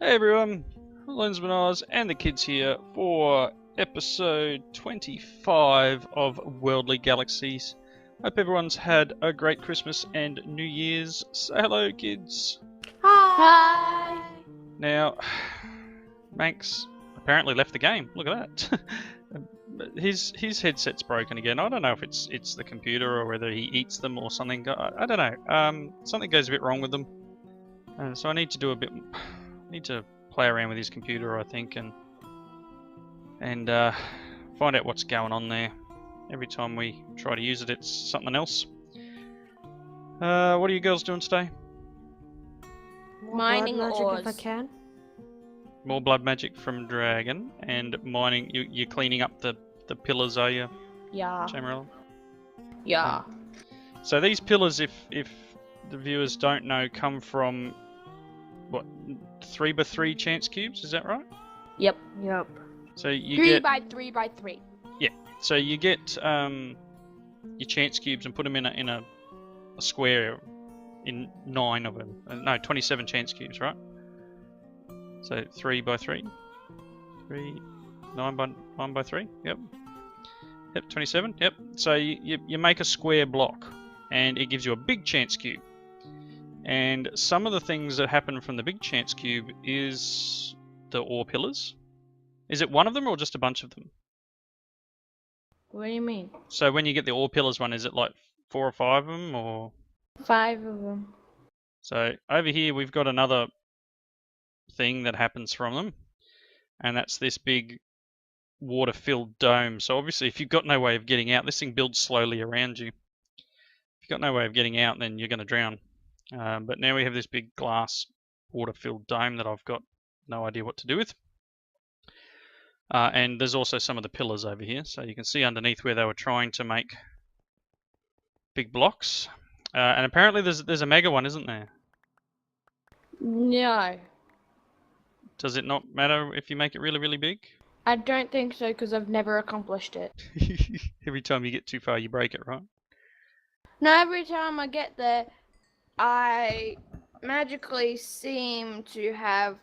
Hey everyone, Lensman Oz and the kids here for episode 25 of Worldly Galaxies. Hope everyone's had a great Christmas and New Year's. Say hello, kids. Hi! Now, Manx apparently left the game. Look at that. His headset's broken again. I don't know if it's the computer or whether he eats them or something. I don't know. Something goes a bit wrong with them, and so I need to do a bit. Need to play around with his computer, I think, and find out what's going on there. Every time we try to use it, it's something else. What are you girls doing today? Mining blood magic ores. if I can. More blood magic from Dragon and mining. You're cleaning up the pillars, are you, Yeah. Jamerella? Yeah. So these pillars, if the viewers don't know, come from what, 3x3 chance cubes? Is that right? Yep. Yep. So you 3 get by 3 by 3. so you get your chance cubes and put them in a square in 9 of them. No, 27 chance cubes, right? So 3 by 3, 9 by 3. Yep. Yep. 27. Yep. So you make a square block, and it gives you a big chance cube. And some of the things that happen from the big chance cube is the ore pillars. Is it one of them or just a bunch of them? What do you mean? So when you get the ore pillars one, is it like 4 or 5 of them, or? 5 of them. So over here we've got another thing that happens from them, and that's this big water-filled dome. So obviously if you've got no way of getting out, this thing builds slowly around you. If you've got no way of getting out, then you're going to drown. But now we have this big glass water-filled dome that I've got no idea what to do with. And there's also some of the pillars over here, so you can see underneath where they were trying to make big blocks. And apparently there's a mega one, isn't there? No. Does it not matter if you make it really, really big? I don't think so because I've never accomplished it. Every time you get too far, you break it, right? No, every time I get there, I magically seem to have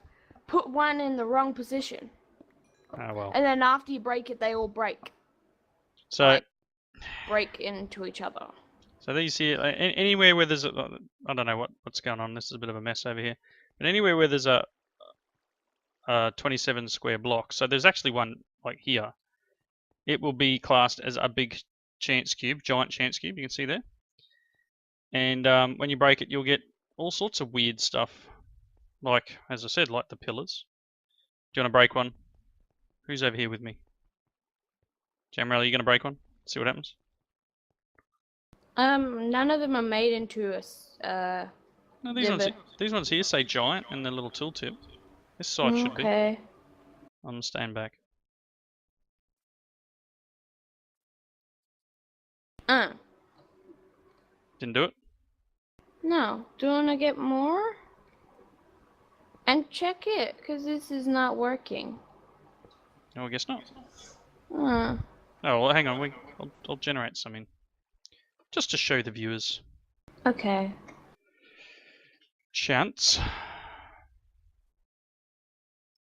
put one in the wrong position. Oh well. And then after you break it, they all break. So, Like, break into each other. so these here, anywhere where there's I don't know what's going on. This is a bit of a mess over here. But anywhere where there's a 27 square block, so there's actually one like here. It will be classed as a big chance cube, giant chance cube. You can see there. And when you break it, you'll get all sorts of weird stuff, like, as I said, like the pillars. Do you want to break one? Who's over here with me? Jamerella, you going to break one? See what happens? None of them are made into a No, divot. these ones here say giant and the little tooltip. This side should be. Okay. I'm gonna stand back. Didn't do it? No. Do you want to get more? And check it, because this is not working. No, I guess not. Uh, Oh, well, hang on. I'll generate something. Just to show the viewers. okay. Chance.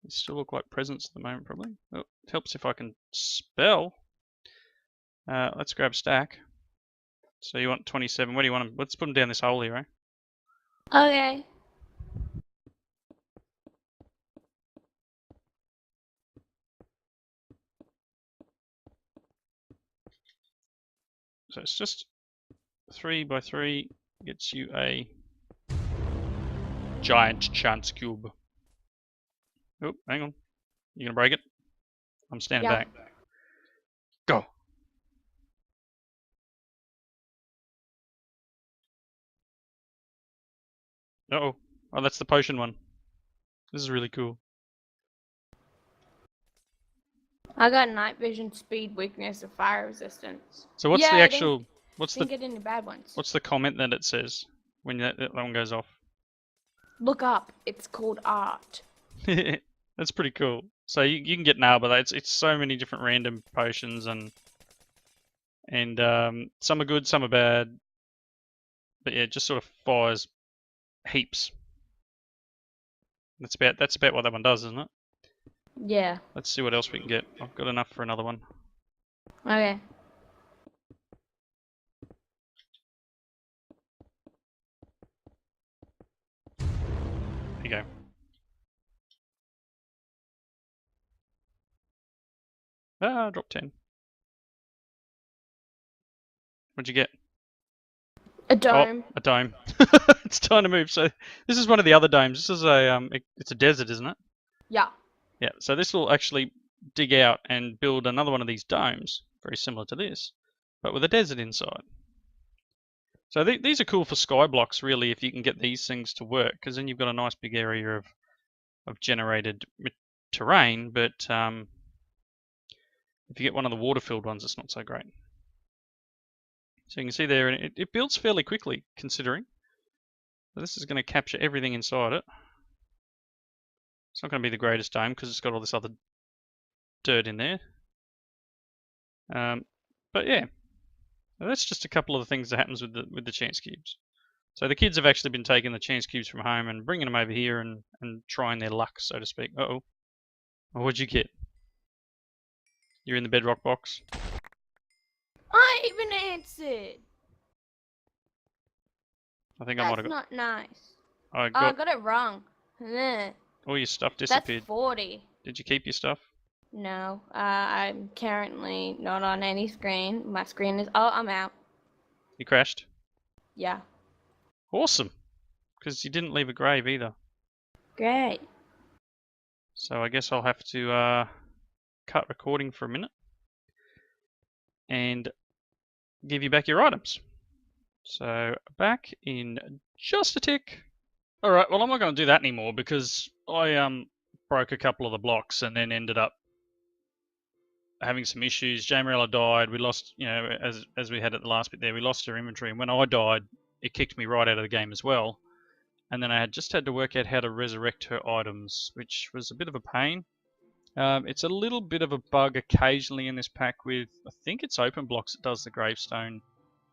They still look like presents at the moment, probably. Oh, it helps if I can spell. Let's grab stack. So you want 27. Where do you want them? Let's put them down this hole here, eh? Okay. So it's just 3 by 3 gets you a giant chance cube. Oh, hang on. You gonna break it? I'm standing Yeah. back. Go. Uh-oh. Oh, that's the potion one. This is really cool. I got night vision, speed, weakness, and fire resistance. So what's Yeah, the I actual what's Didn't the get any bad ones. what's the comment that it says when that one goes off? Look up. It's called art. That's pretty cool. So you can get nailed by that. It's so many different random potions and some are good, some are bad. But yeah, it just sort of fires heaps. That's about what that one does, isn't it? Yeah. Let's see what else we can get. I've got enough for another one. Okay. There you go. Ah, drop 10. What'd you get? A dome. Oh, a dome. It's time to move. So this is one of the other domes. This is a it's a desert, isn't it? Yeah. Yeah. So this will actually dig out and build another one of these domes, very similar to this, but with a desert inside. So these are cool for sky blocks, really, if you can get these things to work, because then you've got a nice big area of generated terrain. But if you get one of the water-filled ones, it's not so great. So you can see there, and it builds fairly quickly, considering. So this is going to capture everything inside it. It's not going to be the greatest dome because it's got all this other dirt in there. But yeah, that's just a couple of the things that happens with the chance cubes. So the kids have actually been taking the chance cubes from home and bringing them over here and trying their luck, so to speak. Uh-oh. Oh, what'd you get? You're in the bedrock box. I even answered. I think I might have got... That's not nice. I I got it wrong. all your stuff disappeared. That's 40. Did you keep your stuff? No, I'm currently not on any screen. My screen is... Oh, I'm out. You crashed? Yeah. Awesome. Because you didn't leave a grave either. Great. So I guess I'll have to cut recording for a minute and give you back your items. So back in just a tick. All right, well I'm not going to do that anymore because I broke a couple of the blocks and then ended up having some issues. Jamerella died. We lost, you know, as we had at the last bit there, we lost her inventory, and when I died, it kicked me right out of the game as well. And then I just had to work out how to resurrect her items, which was a bit of a pain. It's a little bit of a bug occasionally in this pack with, I think it's open blocks that does the gravestone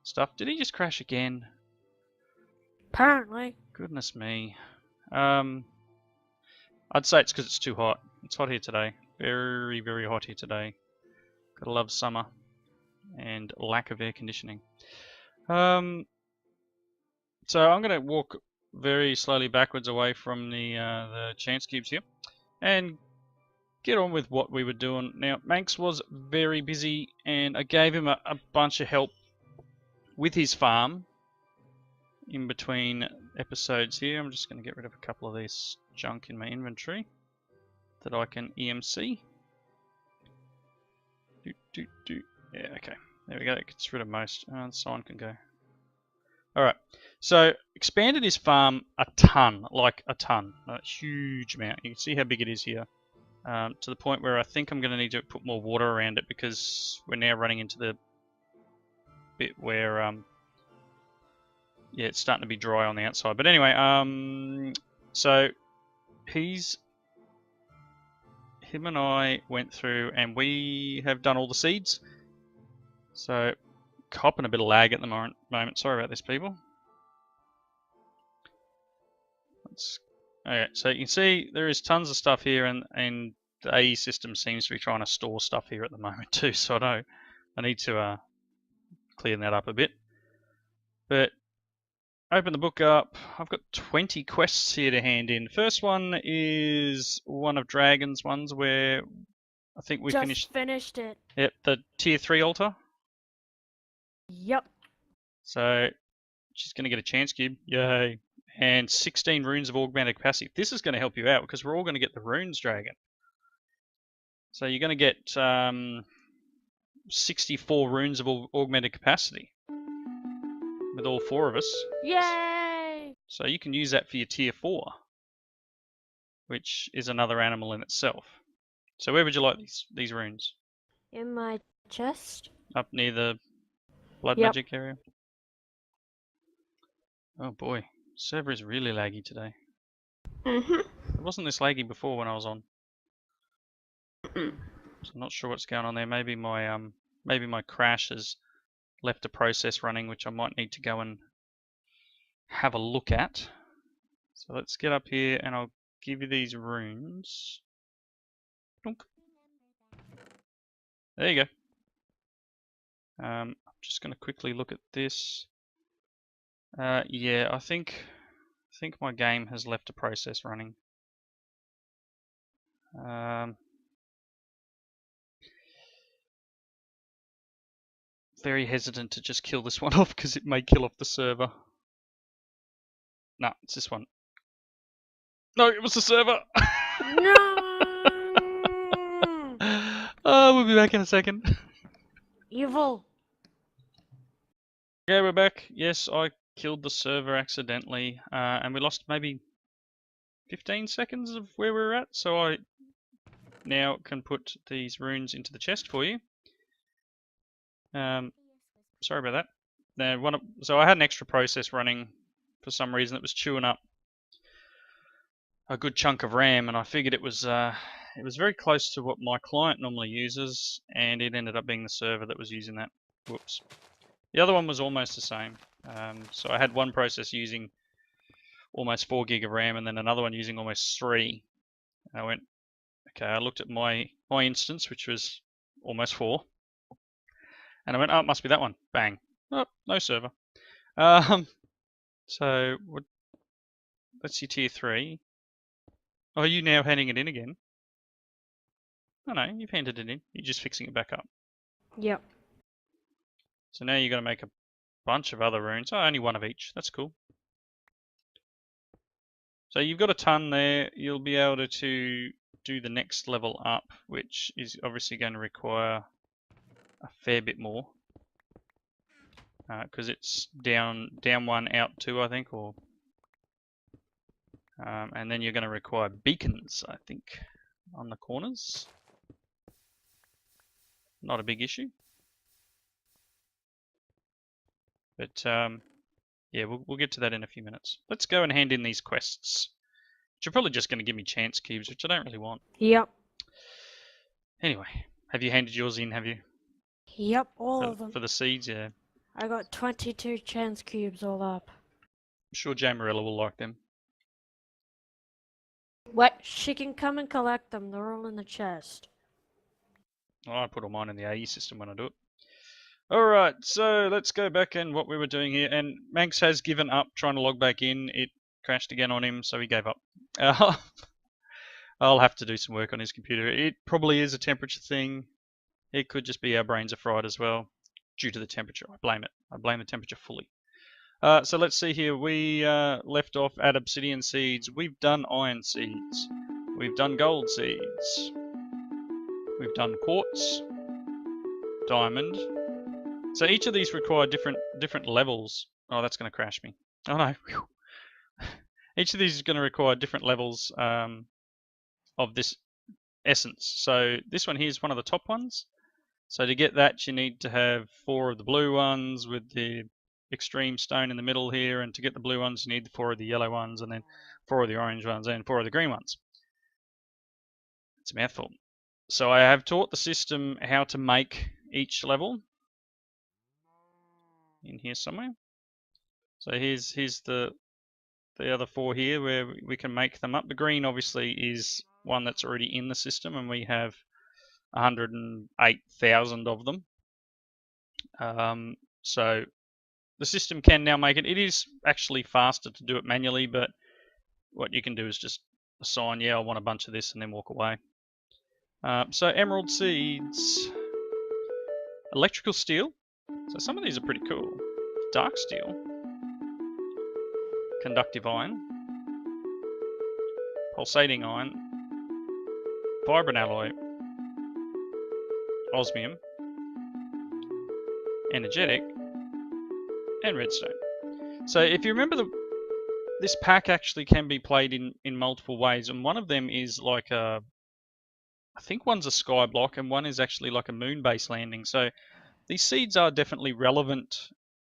stuff. Did he just crash again? Apparently. Goodness me. I'd say it's because it's too hot. It's hot here today. Very, very hot here today. Gotta love summer and lack of air conditioning. So I'm gonna walk very slowly backwards away from the chance cubes here and get on with what we were doing. Now, Manx was very busy, and I gave him a bunch of help with his farm in between episodes here. I'm just going to get rid of a couple of this junk in my inventory that I can EMC. Yeah, okay. There we go. It gets rid of most. The sign can go. Alright, so expanded his farm a ton, like a ton. A huge amount. You can see how big it is here. To the point where I think I'm going to need to put more water around it because we're now running into the bit where, yeah, it's starting to be dry on the outside. But anyway, so him and I went through and we have done all the seeds. So, copping a bit of lag at the moment. Sorry about this, people. Okay, so you can see there is tons of stuff here, and the AE system seems to be trying to store stuff here at the moment too, so I need to clean that up a bit. But open the book up. I've got 20 quests here to hand in. First one is one of Dragon's ones where I think we finished it. Yep, the tier 3 altar. Yep. So she's going to get a chance cube. Yay. And 16 runes of augmented capacity. This is going to help you out because we're all going to get the runes dragon. So you're going to get 64 runes of augmented capacity with all 4 of us. Yay! So you can use that for your tier 4, which is another animal in itself. So where would you like these runes? In my chest. Up near the blood magic area? Oh boy, server is really laggy today. It wasn't this laggy before when I was on. So I'm not sure what's going on there. Maybe my crash has left a process running, which I might need to go and have a look at. So let's get up here and I'll give you these runes. Dunk. There you go. I'm just going to quickly look at this. Yeah, I think my game has left a process running. Very hesitant to just kill this one off because it may kill off the server. No, it's this one. No, it was the server. No. Oh, we'll be back in a second. Evil. Yeah, we're back. Yes, I killed the server accidentally, and we lost maybe 15 seconds of where we were at. So I now can put these runes into the chest for you. Sorry about that. Now, so I had an extra process running for some reason that was chewing up a good chunk of RAM, and I figured it was very close to what my client normally uses, and it ended up being the server that was using that. Whoops. The other one was almost the same. So I had one process using almost 4 gig of RAM, and then another one using almost 3. And I went, okay. I looked at my instance, which was almost 4, and I went, oh, it must be that one. Bang. Oh, no server. So let's see, tier 3. Oh, are you now handing it in again? Oh, no, you've handed it in. You're just fixing it back up. Yep. So now you've got to make a bunch of other runes. Oh, only one of each. That's cool. So you've got a ton there. You'll be able to do the next level up, which is obviously going to require a fair bit more. Because it's down 1, out 2, I think, or and then you're going to require beacons, I think, on the corners. Not a big issue, but yeah, we'll get to that in a few minutes. Let's go and hand in these quests, which are probably just going to give me chance cubes, which I don't really want. Yep. Anyway, have you handed yours in? Have you? Yep, all of them. For the seeds, yeah. I got 22 chance cubes all up. I'm sure Jamerella will like them. What? She can come and collect them. They're all in the chest. Oh, I put all mine in the AE system when I do it. Alright, so let's go back and what we were doing here. And Manx has given up trying to log back in. It crashed again on him, so he gave up. I'll have to do some work on his computer. It probably is a temperature thing. It could just be our brains are fried as well, due to the temperature. I blame it. I blame the temperature fully. So let's see here. We left off at obsidian seeds. We've done iron seeds. We've done gold seeds. We've done quartz, diamond. So each of these require different levels. Oh, that's going to crash me. Oh no. Each of these is going to require different levels of this essence. So this one here is one of the top ones. So to get that, you need to have 4 of the blue ones with the extreme stone in the middle here, and to get the blue ones, you need 4 of the yellow ones, and then 4 of the orange ones, and 4 of the green ones. It's a mouthful. So I have taught the system how to make each level in here somewhere. So here's the other 4 here where we can make them up. The green obviously is one that's already in the system, and we have 108,000 of them. So the system can now make it. It is actually faster to do it manually, but what you can do is just assign, yeah, I want a bunch of this, and then walk away. So emerald seeds, electrical steel. So some of these are pretty cool. Dark steel, conductive iron, pulsating iron, vibrant alloy, osmium, energetic, and redstone. So if you remember, this pack actually can be played in multiple ways, and one of them is like a, I think one's a sky block and one is actually like a moon base landing. So these seeds are definitely relevant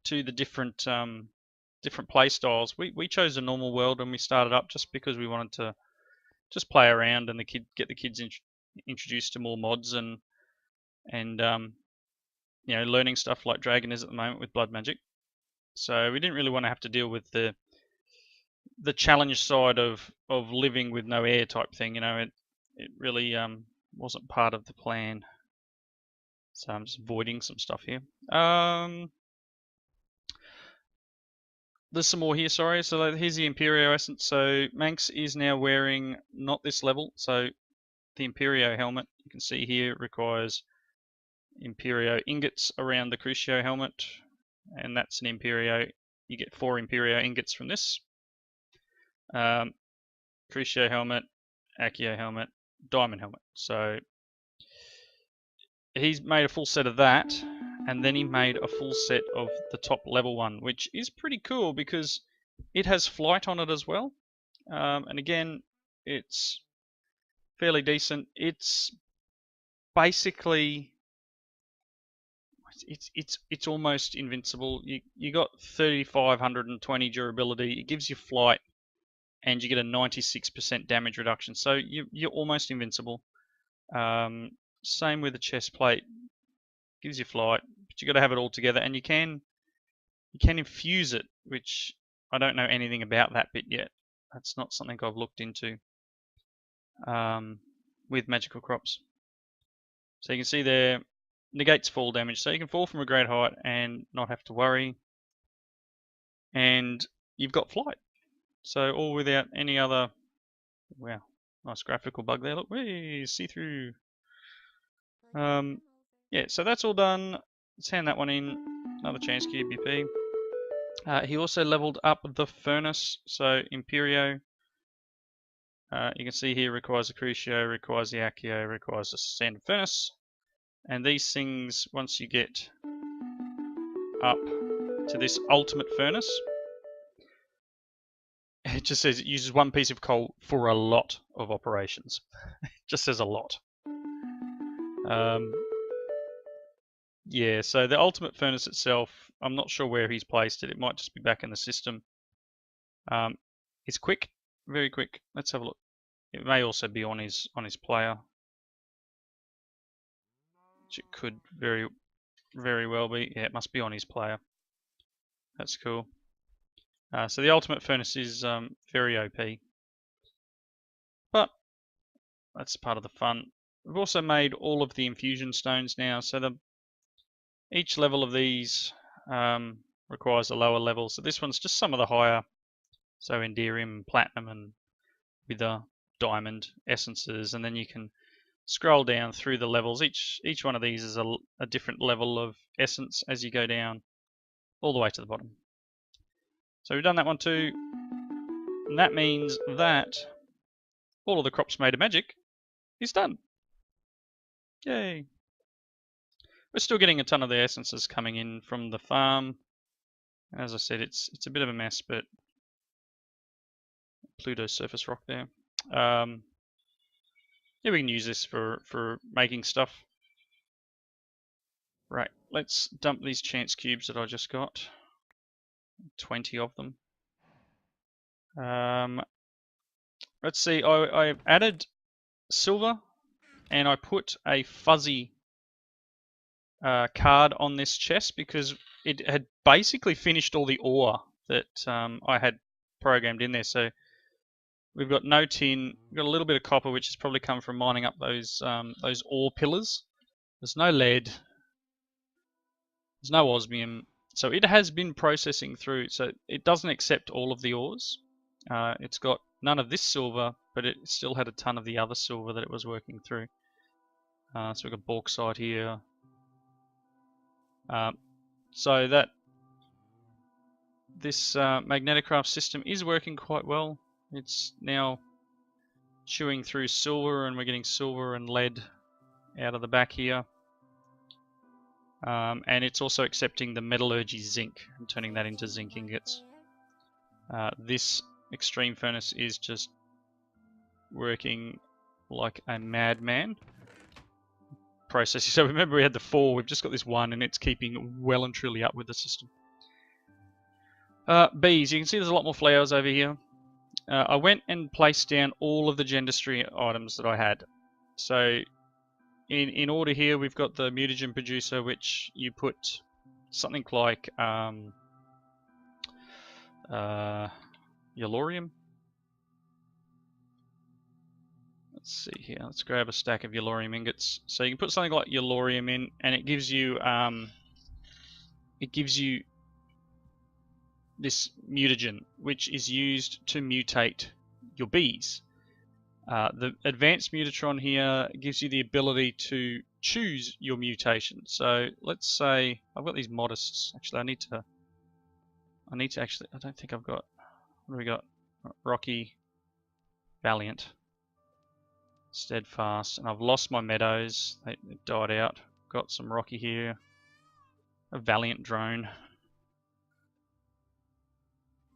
to the different play styles. We chose a normal world when we started up just because we wanted to just play around and get the kids introduced to more mods and you know, learning stuff like Dragon is at the moment with blood magic. So we didn't really want to have to deal with the the challenge side of living with no air type thing. You know, it really wasn't part of the plan. So I'm just avoiding some stuff here. There's some more here, sorry. So here's the Imperio essence. So Manx is now wearing not this level. So the Imperio helmet, you can see here, requires Imperio ingots around the Crucio helmet. And that's an Imperio. You get 4 Imperio ingots from this. Crucio helmet, Accio helmet, Diamond helmet. So he's made a full set of that. And then he made a full set of the top level one, which is pretty cool because it has flight on it as well. And again, it's fairly decent. It's basically it's almost invincible. You got 3520 durability. It gives you flight, and you get a 96% damage reduction. So you're almost invincible. Same with the chest plate. Gives you flight, but you got to have it all together, and you can infuse it, which I don't know anything about that bit yet. That's not something I've looked into with magical crops. So you can see there, negates fall damage, so you can fall from a great height and not have to worry. And you've got flight, so all without any other. Wow, nice graphical bug there. Look, see through. Yeah, so that's all done. Let's hand that one in. Another chance cube, BP. He also leveled up the furnace, so Imperio. You can see here requires a Crucio, requires the Accio, requires a standard furnace. And these things, once you get up to this ultimate furnace, it just says it uses 1 piece of coal for a lot of operations. It just says a lot. Yeah, so the ultimate furnace itself, I'm not sure where he's placed it. It might just be back in the system. It's quick, very quick. Let's have a look. It may also be on his player, which it could very, very well be. Yeah, it must be on his player. That's cool. So the ultimate furnace is very OP, but that's part of the fun. We've also made all of the infusion stones now, so each level of these requires a lower level. So this one's just some of the higher, so Enderium, Platinum, and Wither, Diamond essences, and then you can scroll down through the levels. Each one of these is a different level of essence as you go down all the way to the bottom. So we've done that one too, and that means that all of the crops made of magic is done. Yay! We're still getting a ton of the essences coming in from the farm. As I said, it's a bit of a mess, but Pluto surface rock there. Yeah, we can use this for making stuff. Right, let's dump these chance cubes that I just got. 20 of them. Let's see, I added silver, and I put a fuzzy card on this chest because it had basically finished all the ore that I had programmed in there. So we've got no tin, we've got a little bit of copper, which has probably come from mining up those ore pillars. There's no lead, there's no osmium, so it has been processing through. So it doesn't accept all of the ores. It's got none of this silver, but it still had a ton of the other silver that it was working through. So we've got bauxite here. So that this Magneticraft system is working quite well. It's now chewing through silver, and we're getting silver and lead out of the back here. And it's also accepting the metallurgy zinc and turning that into zinc ingots. This extreme furnace is just working like a madman. Processing. So remember we had the 4, we've just got this 1, and it's keeping well and truly up with the system. Bees, you can see there's a lot more flowers over here. I went and placed down all of the gendustry items that I had. So in order here, we've got the mutagen producer, which you put something like Yellorium. Let's see here. Let's grab a stack of Yellorium ingots. So you can put something like Yellorium in, and it gives you this mutagen, which is used to mutate your bees. The advanced mutatron here gives you the ability to choose your mutation. So let's say I've got these modists. Actually, I need to actually. I don't think I've got. What do we got? Rocky, Valiant, Steadfast, and I've lost my meadows. They died out. Got some Rocky here. A Valiant drone.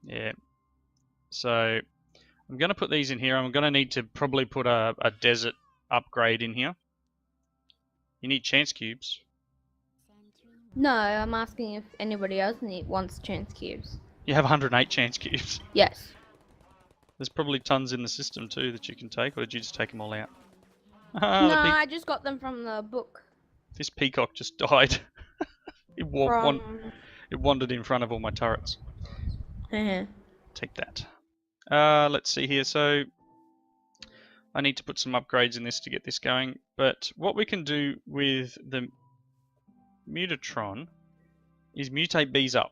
Yeah. So I'm going to put these in here. I'm going to need to probably put a desert upgrade in here. You need chance cubes. No, I'm asking if anybody else wants chance cubes. You have 108 chance cubes. Yes. There's probably tons in the system too that you can take, or did you just take them all out? No, I just got them from the book. This peacock just died. It wandered in front of all my turrets. Take that. Let's see here. So I need to put some upgrades in this to get this going. But what we can do with the Mutatron is mutate bees up.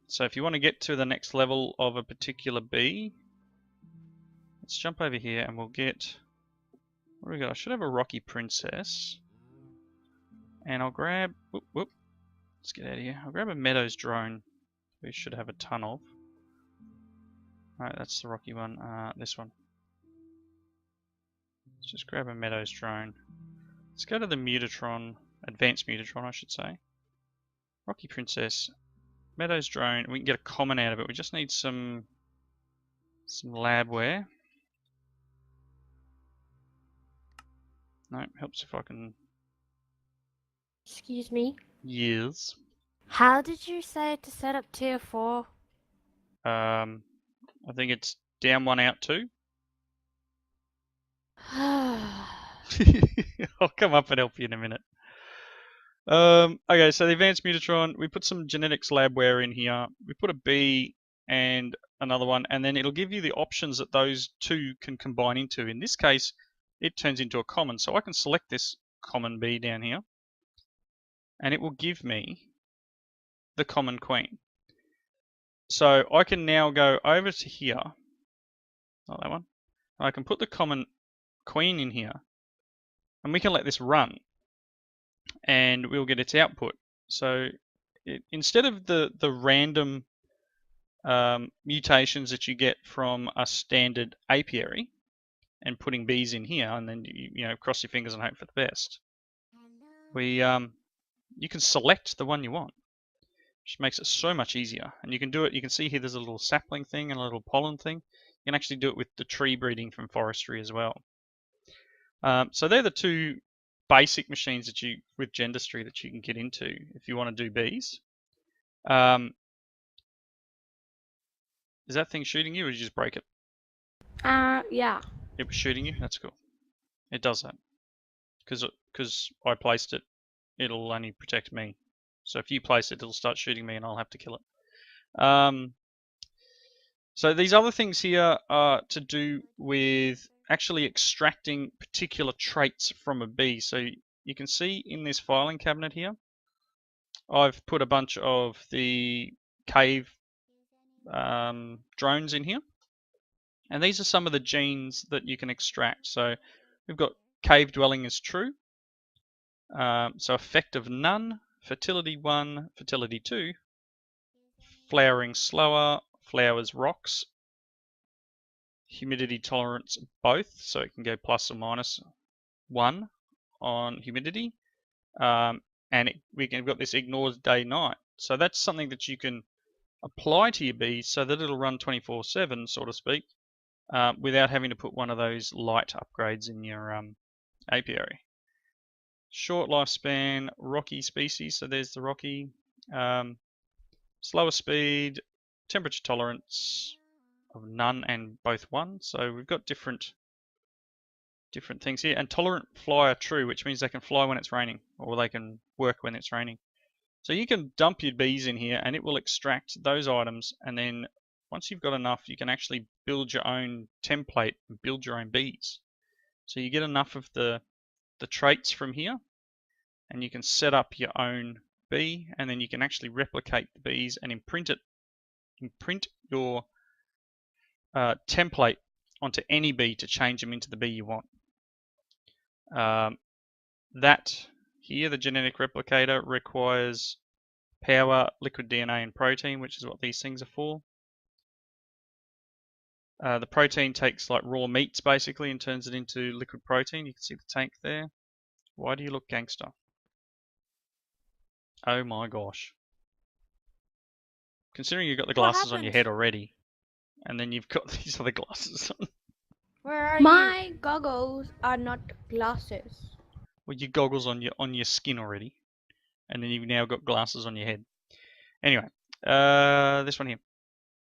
So if you want to get to the next level of a particular bee, let's jump over here and we'll get... What do we got? I should have a Rocky Princess. And I'll grab... Whoop. Let's get out of here. I'll grab a Meadows drone. We should have a ton of. Alright, that's the Rocky one. This one. Let's just grab a Meadows drone. Let's go to the Mutatron. Advanced Mutatron, I should say. Rocky Princess. Meadows drone. We can get a common out of it. We just need some labware. No, helps if I can... Excuse me? Yes. How did you say to set up tier 4? I think it's down 1, out 2. I'll come up and help you in a minute. Okay, so the Advanced Mutatron, we put some genetics labware in here. We put a bee and another one, and then it'll give you the options that those two can combine into. In this case, it turns into a common. So I can select this common bee down here, and it will give me the common queen. So I can now go over to here, not that one. I can put the common queen in here, and we can let this run, and we'll get its output. So instead of the random mutations that you get from a standard apiary, and putting bees in here, and then you know, cross your fingers and hope for the best, you can select the one you want, which makes it so much easier. And you can do it. You can see here there's a little sapling thing and a little pollen thing. You can actually do it with the tree breeding from forestry as well. So they're the two basic machines that you with Gendustry that you can get into if you want to do bees. Is that thing shooting you, or did you just break it? Yeah. It was shooting you? That's cool. It does that. Because I placed it, it'll only protect me. So if you place it, it'll start shooting me and I'll have to kill it. So these other things here are to do with actually extracting particular traits from a bee. So you can see in this filing cabinet here, I've put a bunch of the cave drones in here. And these are some of the genes that you can extract. So we've got cave dwelling is true. So effect of none, fertility 1, fertility 2, flowering slower, flowers rocks, humidity tolerance both, so it can go plus or minus 1 on humidity. And we've got this ignores day night. So that's something that you can apply to your bees so that it'll run 24/7, so to speak. Without having to put one of those light upgrades in your apiary. Short lifespan, rocky species, so there's the rocky. Slower speed, temperature tolerance of none and both 1. So we've got different things here. And tolerant flyer true, which means they can fly when it's raining, or they can work when it's raining. So you can dump your bees in here and it will extract those items and then once you've got enough, you can actually build your own template and build your own bees. So you get enough of the traits from here, and you can set up your own bee, and then you can actually replicate the bees and imprint your template onto any bee to change them into the bee you want. That here, the genetic replicator, requires power, liquid DNA, and protein, which is what these things are for. The protein takes like raw meats basically and turns it into liquid protein. You can see the tank there. Why do you look gangster? Oh my gosh. Considering you've got the glasses on your head already, and then you've got these other glasses on. Where are you? My goggles are not glasses. Well, your goggles on your skin already, and then you've now got glasses on your head. Anyway, this one here.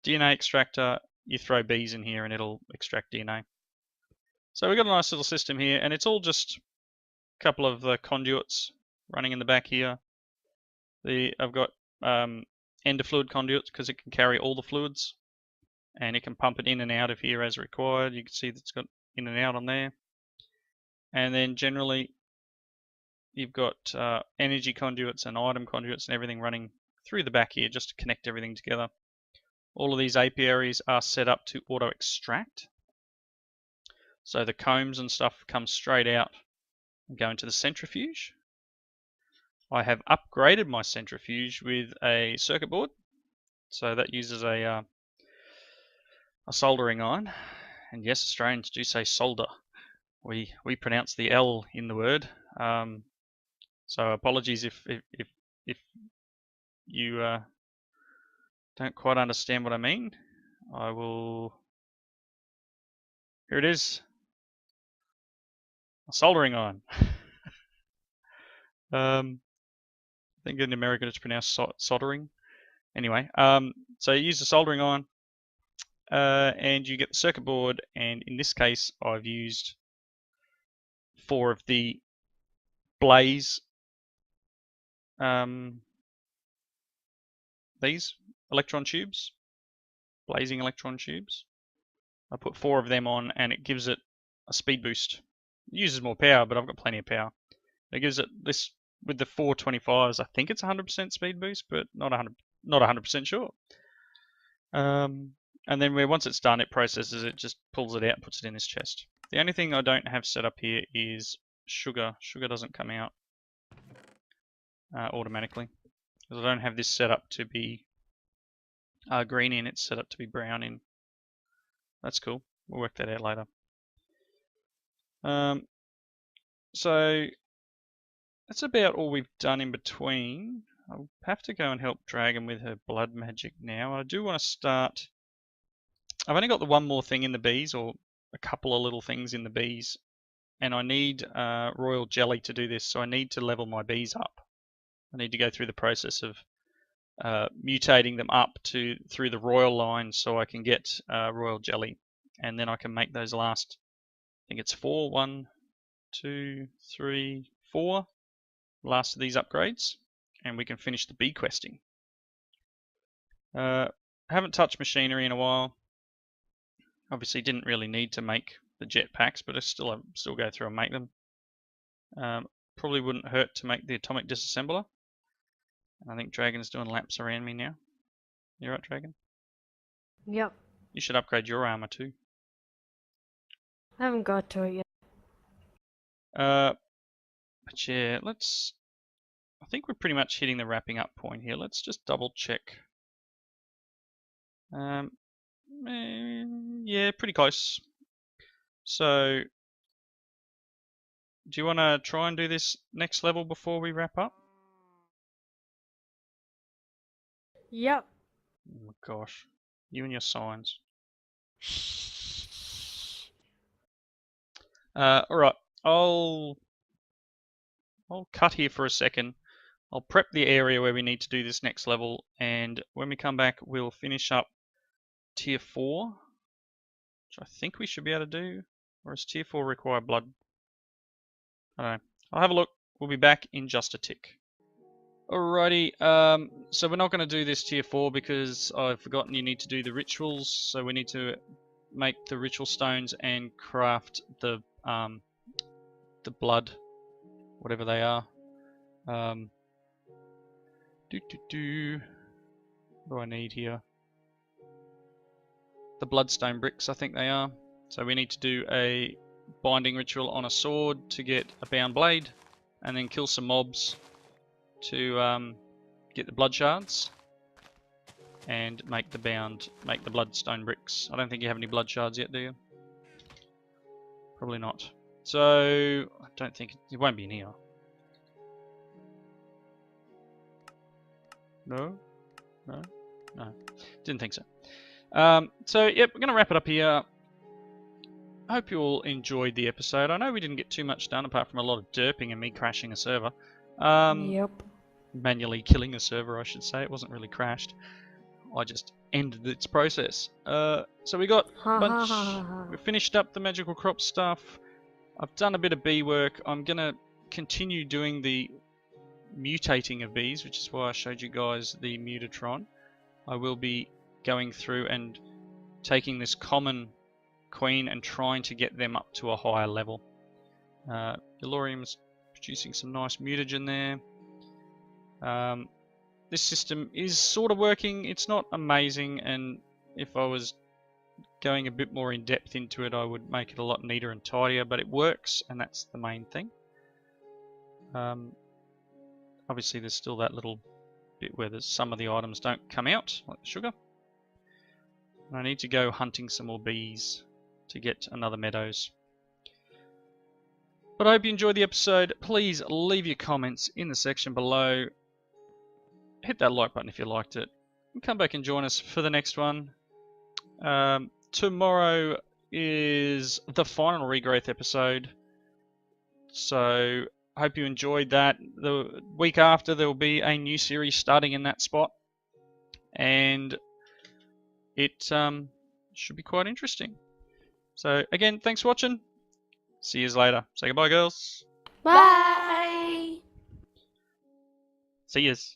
DNA extractor, you throw bees in here and it'll extract DNA. So we've got a nice little system here, and it's all just a couple of conduits running in the back here. I've got ender fluid conduits because it can carry all the fluids, and it can pump it in and out of here as required. You can see that it's got in and out on there. And then generally you've got energy conduits and item conduits and everything running through the back here just to connect everything together. All of these apiaries are set up to auto extract. So the combs and stuff come straight out and go into the centrifuge. I have upgraded my centrifuge with a circuit board. So that uses a soldering iron. And yes, Australians do say solder. We pronounce the L in the word. So apologies if you don't quite understand what I mean. I will. Here it is. A soldering iron. I think in America it's pronounced soldering. Anyway, so you use the soldering iron, and you get the circuit board. And in this case, I've used 4 of the blaze. These electron tubes, blazing electron tubes. I put 4 of them on, and it gives it a speed boost. It uses more power, but I've got plenty of power. It gives it this with the 425s. I think it's 100% speed boost, but not 100% sure. And then once it's done, it processes it, just pulls it out, and puts it in this chest. The only thing I don't have set up here is sugar. Sugar doesn't come out automatically because I don't have this set up to be green in. It's set up to be brown in. That's cool. We'll work that out later. So that's about all we've done in between. I'll have to go and help Dragon with her blood magic now. I do want to start. I've only got the one more thing in the bees, or a couple of little things in the bees, and I need royal jelly to do this, so I need to level my bees up. I need to go through the process of mutating them up through the royal line so I can get royal jelly, and then I can make those last, I think it's 4, 1, 2, 3, 4 last of these upgrades, and we can finish the bee questing. Haven't touched machinery in a while. Obviously didn't really need to make the jetpacks, but I still go through and make them. Probably wouldn't hurt to make the atomic disassembler. I think Dragon's doing laps around me now. You right, Dragon? Yep. You should upgrade your armor too. I haven't got to it yet. But yeah, I think we're pretty much hitting the wrapping up point here. Let's just double check. Yeah, pretty close. So, do you want to try and do this next level before we wrap up? Yep. Oh my gosh, you and your signs. Alright, I'll cut here for a second. I'll prep the area where we need to do this next level, and when we come back, we'll finish up Tier 4, which I think we should be able to do. Or does Tier 4 require blood? I don't know. I'll have a look. We'll be back in just a tick. Alrighty, so we're not going to do this tier 4 because I've forgotten you need to do the rituals, so we need to make the ritual stones and craft the blood, whatever they are. What do I need here? The bloodstone bricks, I think they are. So we need to do a binding ritual on a sword to get a bound blade, and then kill some mobs to get the blood shards and make the bloodstone bricks. I don't think you have any blood shards yet, do you? Probably not. So I don't think it won't be in here. No, didn't think so. So yep, we're gonna wrap it up here. I hope you all enjoyed the episode. I know we didn't get too much done apart from a lot of derping and me crashing a server. Yep. Manually killing a server, I should say. It wasn't really crashed. I just ended its process. So we got a bunch. We finished up the magical crop stuff. I've done a bit of bee work. I'm gonna continue doing the mutating of bees, which is why I showed you guys the mutatron. I will be going through and taking this common queen and trying to get them up to a higher level. Delorium's producing some nice mutagen there. This system is sort of working. It's not amazing, and if I was going a bit more in depth into it, I would make it a lot neater and tidier, but it works, and that's the main thing. Obviously there's still that little bit where some of the items don't come out, like the sugar. And I need to go hunting some more bees to get another meadows. But I hope you enjoyed the episode. Please leave your comments in the section below. Hit that like button if you liked it. And come back and join us for the next one. Tomorrow is the final regrowth episode. So I hope you enjoyed that. The week after there will be a new series starting in that spot. And it should be quite interesting. So again, thanks for watching. See you later. Say goodbye, girls. Bye. See yous.